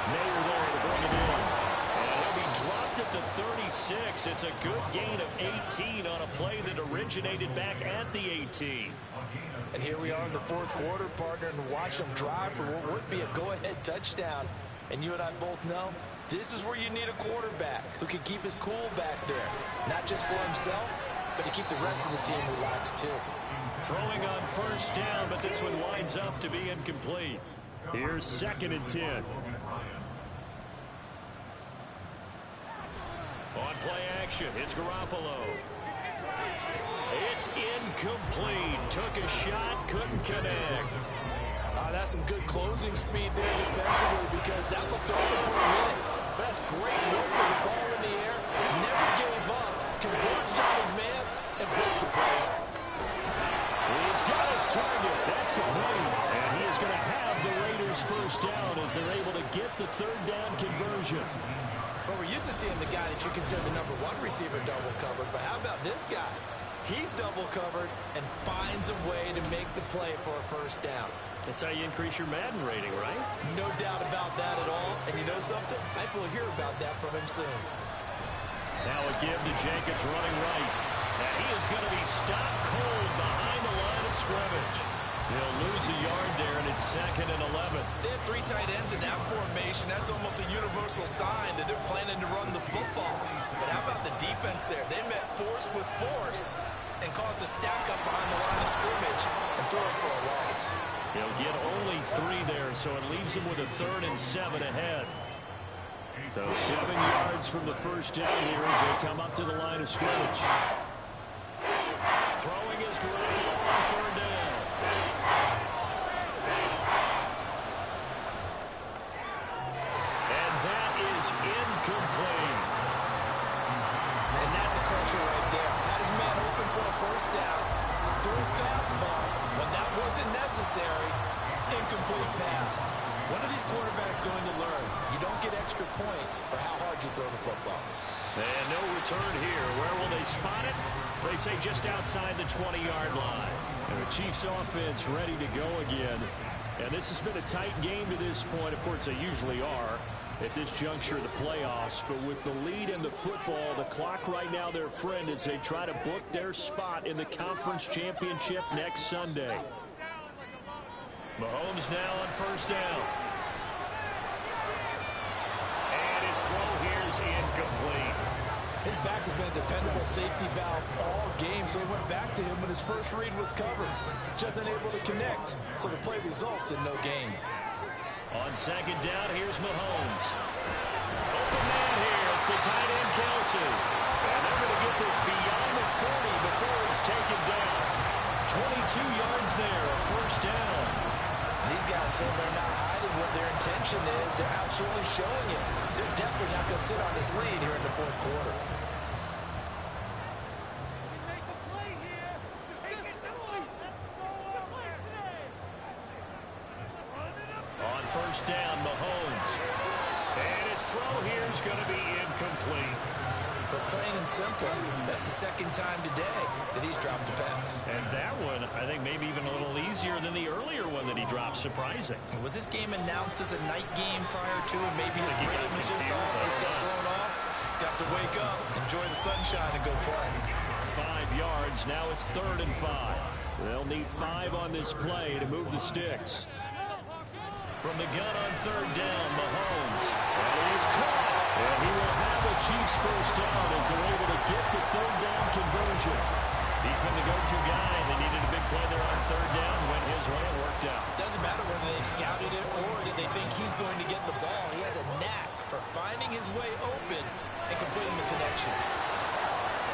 Mayer there to bring it in. Dropped at the 36. It's a good gain of 18 on a play that originated back at the 18. And here we are in the 4th quarter, partner, and watch them drive for what would be a go-ahead touchdown. And you and I both know this is where you need a quarterback who can keep his cool back there. Not just for himself, but to keep the rest of the team relaxed too. Throwing on 1st down, but this one winds up to be incomplete. Here's 2nd and 10. On play action, it's Garoppolo. It's incomplete. Took a shot, couldn't connect. That's some good closing speed there defensively because that looked open for a minute. But that's great work for the ball in the air. Never gave up. Converged on his man and broke the play. He's got his target. That's complete. And he is going to have the Raiders 1st down as they're able to get the 3rd down conversion. But we're used to seeing the guy that you consider the #1 receiver double covered. But how about this guy? He's double covered and finds a way to make the play for a 1st down. That's how you increase your Madden rating, right? No doubt about that at all. And you know something? I think we'll hear about that from him soon. Now a give to Jacobs running right. And he is going to be stopped cold behind the line of scrimmage. He'll lose a yard there, and it's 2nd and 11. They have 3 tight ends in that formation. That's almost a universal sign that they're planning to run the football. But how about the defense there? They met force with force and caused a stack up behind the line of scrimmage and throw it for a loss. He'll get only 3 there, so it leaves him with a 3rd and 7 ahead. So 7 yards from the 1st down here as they come up to the line of scrimmage. Throwing his Garoppolo on 3rd down. And that is incomplete. And that's a crusher right there. Had his man open for a 1st down. Threw a fastball when that wasn't necessary. Incomplete pass. When are these quarterbacks going to learn? You don't get extra points for how hard you throw the football. And no return here. Where will they spot it? They say just outside the 20-yard line. And the Chiefs offense ready to go again. And this has been a tight game to this point. Of course, they usually are at this juncture of the playoffs. But with the lead in the football, the clock right now their friend as they try to book their spot in the conference championship next Sunday. Mahomes now on 1st down. And his throw here is incomplete. His back has been a dependable safety valve all game, so he went back to him when his first read was covered. Just unable to connect, so the play results in no gain. On 2nd down, here's Mahomes. Open man here. It's the tight end, Kelsey. And they're going to get this beyond the 40 before it's taken down. 22 yards there, a 1st down. These guys, so they're not hiding what their intention is. They're absolutely showing it. They're definitely not going to sit on this lead here in the 4th quarter. On 1st down, Mahomes. And his throw here is going to be incomplete. But plain and simple, that's the 2nd time today that he's dropped a pass. And that one, I think maybe even a little easier than the earlier one that he dropped. surprising. Was this game announced as a night game prior to, and maybe his rhythm was just off? He's got thrown off. He's got to wake up, enjoy the sunshine, and go play. 5 yards. Now it's 3rd and 5. They'll need 5 on this play to move the sticks. From the gun on 3rd down, Mahomes. And he's caught. And he will have a Chiefs first down as they're able to get the 3rd down conversion. He's been the go-to guy. They needed a big play there on 3rd down. Went his way and worked out. Doesn't matter whether they scouted it or that they think he's going to get the ball. He has a knack for finding his way open and completing the connection.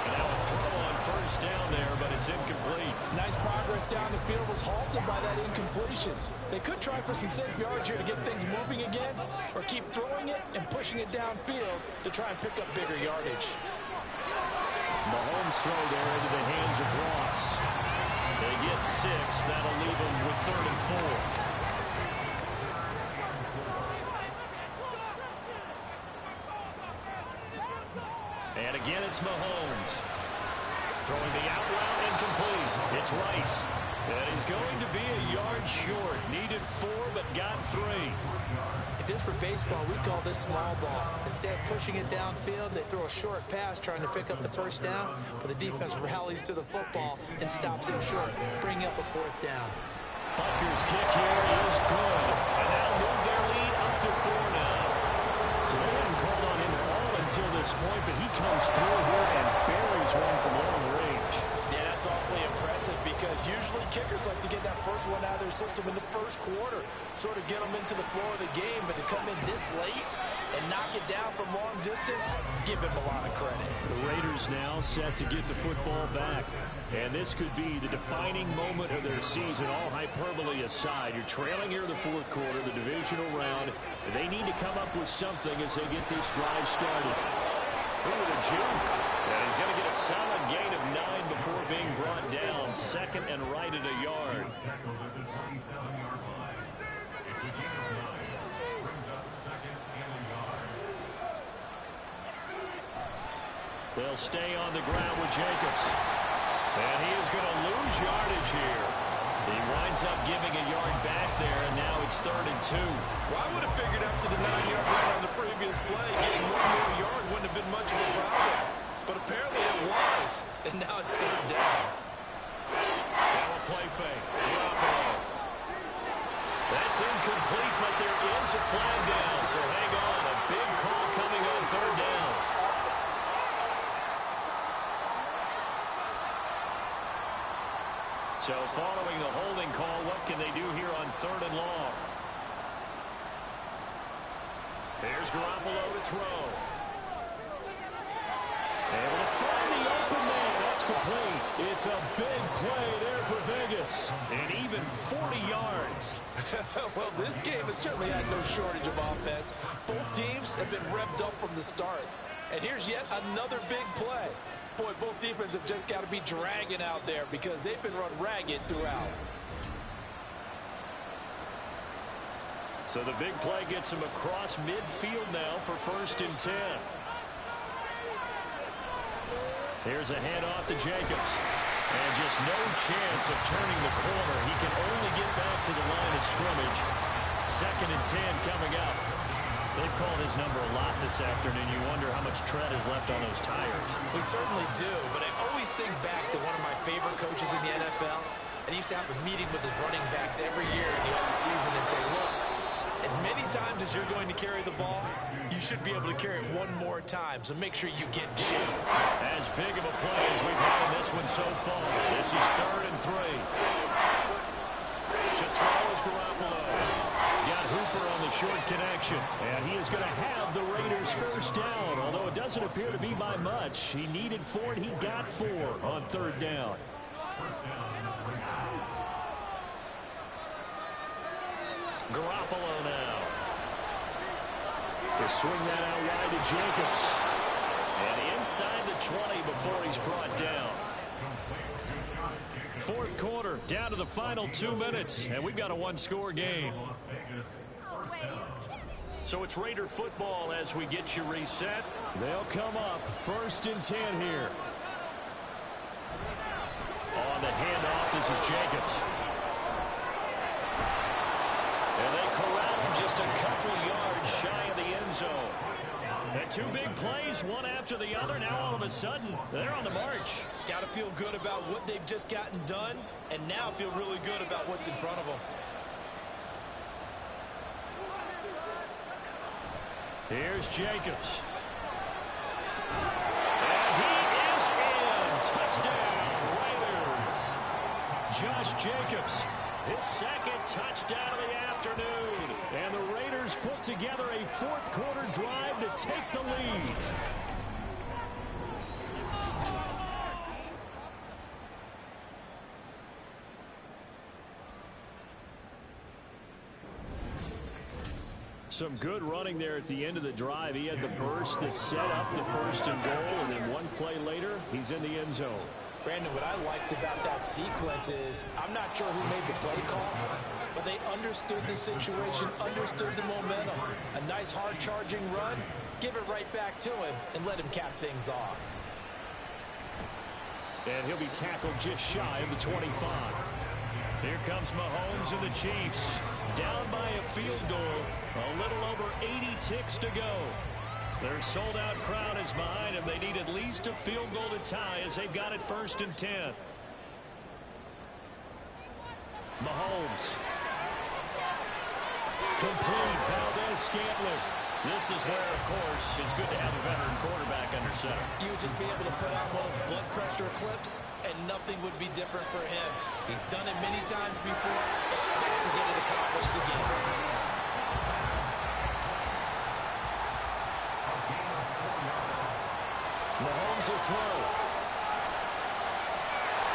And now a throw on 1st down there, but it's incomplete. Nice progress down the field was halted by that incompletion. They could try for some safe yards here to get things moving again, or keep throwing it and pushing it downfield to try and pick up bigger yardage. Mahomes throw there into the hands of Ross. They get 6. That'll leave them with 3rd and 4. And again, it's Mahomes. Throwing the out route incomplete. It's Rice. And he's going to be a yard short. Needed 4, but got 3. If this were baseball, we call this small ball. Instead of pushing it downfield, they throw a short pass trying to pick up the 1st down, but the defense rallies to the football and stops him short, bringing up a 4th down. Bucker's kick here is good. And that'll move their lead up to 4 now. So they haven't called on him at all until this point, but he comes through here and buries one from long range. Yeah, that's awfully impressive because usually kickers like to get that first one out of their system in the 1st quarter, sort of get them into the flow of the game, but to come in this late and knock it down from long distance, give him a lot of credit. The Raiders now set to get the football back. And this could be the defining moment of their season, all hyperbole aside. You're trailing here in the 4th quarter, the divisional round. They need to come up with something as they get this drive started. Ooh, the juke. And he's going to get a solid gain of 9 before being brought down. 2nd and right at a yard. They'll stay on the ground with Jacobs. And he is going to lose yardage here. He winds up giving a yard back there, and now it's 3rd and 2. Well, I would have figured up to the 9-yard line on the previous play. Getting 1 more yard wouldn't have been much of a problem. But apparently it was. And now it's 3rd down. Now a play fake. Garoppolo. That's incomplete, but there is a flag down. So hang on. A big call coming on 3rd down. So following the holding call, what can they do here on 3rd and long? There's Garoppolo to throw. Able to find the open man. That's complete. It's a big play there for Vegas. And even 40 yards. Well, this game has certainly had no shortage of offense. Both teams have been revved up from the start. And here's yet another big play. Boy, both defenses have just got to be dragging out there because they've been run ragged throughout. So the big play gets him across midfield now for 1st and 10. Here's a handoff to Jacobs. And just no chance of turning the corner. He can only get back to the line of scrimmage. 2nd and 10 coming up. They've called his number a lot this afternoon. You wonder how much tread is left on those tires. We certainly do, but I always think back to one of my favorite coaches in the NFL. And he used to have a meeting with his running backs every year in the offseason and say, look, as many times as you're going to carry the ball, you should be able to carry it 1 more time, so make sure you get in shape. As big of a play as we've had in this one so far. This is 3rd and 3. To throw is Garoppolo. He's got Hooper on the short connection. And he is going to have the Raiders first down, although it doesn't appear to be by much. He needed 4, and he got 4 on 3rd down. Garoppolo now. They swing that out wide to Jacobs. And inside the 20 before he's brought down. 4th quarter, down to the final 2 minutes, and we've got a 1-score game. So it's Raider football as we get you reset. They'll come up 1st and 10 here. On the handoff, this is Jacobs. just shy of the end zone. And two big plays, one after the other. Now all of a sudden, they're on the march. Got to feel good about what they've just gotten done, and now feel really good about what's in front of them. Here's Jacobs. And he is in. Touchdown, Raiders. Josh Jacobs, his second touchdown of the afternoon. And the Raiders put together a fourth-quarter drive to take the lead. Some good running there at the end of the drive. He had the burst that set up the first and goal, and then one play later, he's in the end zone. Brandon, what I liked about that sequence is I'm not sure who made the play call, but they understood the situation, understood the momentum. A nice hard-charging run, give it right back to him, and let him cap things off. And he'll be tackled just shy of the 25. Here comes Mahomes and the Chiefs. Down by a field goal. A little over 80 ticks to go. Their sold-out crowd is behind them. They need at least a field goal to tie as they've got it 1st and 10. Mahomes. Complete. Valdez-Scantling. This is where, of course, it's good to have a veteran quarterback under center. You would just be able to put out one of those blood pressure clips, and nothing would be different for him. He's done it many times before, expects to get it accomplished again. Mahomes will throw.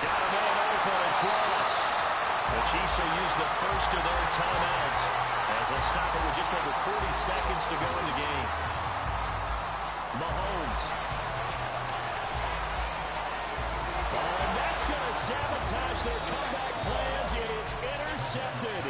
Got him all open. It's Ross. The Chiefs will use the first of their timeouts as they'll stop it with just over 40 seconds to go in the game. Mahomes. And that's going to sabotage their comeback plans. It is intercepted.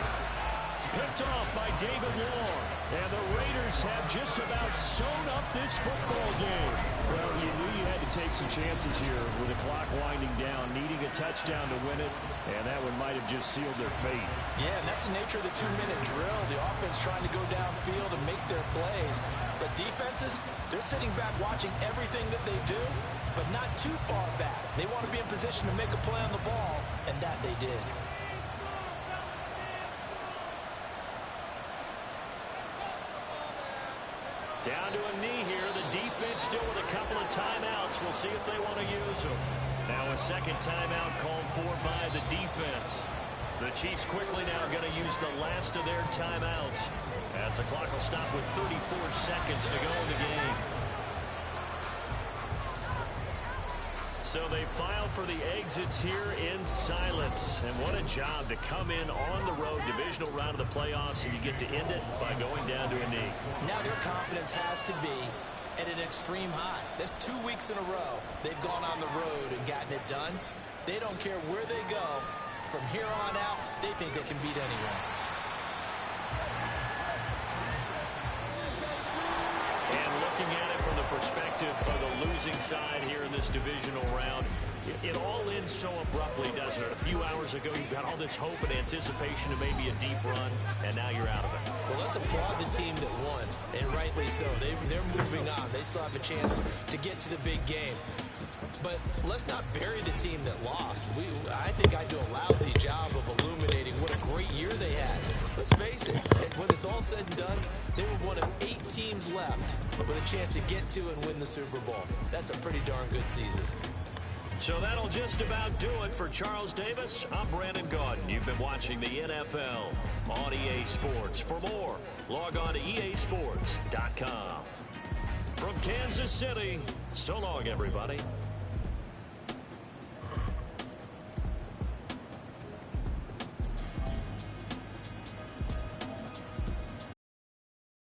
Picked off by David Long. And the Raiders have just about sewn up this football game. Well, you knew you had to take some chances here with the clock winding down, needing a touchdown to win it, and that one might have just sealed their fate. Yeah, and that's the nature of the 2-minute drill. The offense trying to go downfield and make their plays. But defenses, they're sitting back watching everything that they do, but not too far back. They want to be in position to make a play on the ball, and that they did. Down to a knee here. The defense still with a couple of timeouts. We'll see if they want to use them. Now a second timeout called for by the defense. The Chiefs quickly now going to use the last of their timeouts as the clock will stop with 34 seconds to go in the game. So they file for the exits here in silence. And what a job to come in on the road, divisional round of the playoffs, and you get to end it by going down to a knee. Now their confidence has to be at an extreme high. That's 2 weeks in a row they've gone on the road and gotten it done. They don't care where they go. From here on out, they think they can beat anyone. And looking at it from the perspective of the losing side here in this divisional round, it all ends so abruptly, doesn't it? A few hours ago, you got all this hope and anticipation of maybe a deep run, and now you're out of it. Well, let's applaud the team that won, and rightly so. They're moving on. They still have a chance to get to the big game. But let's not bury the team that lost. I think I do a lousy job of illuminating what a great year they had. Let's face it, when it's all said and done, they were one of 8 teams left with a chance to get to and win the Super Bowl. That's a pretty darn good season. So that'll just about do it for Charles Davis. I'm Brandon Gaudin. You've been watching the NFL on EA Sports. For more, log on to easports.com. From Kansas City, so long, everybody.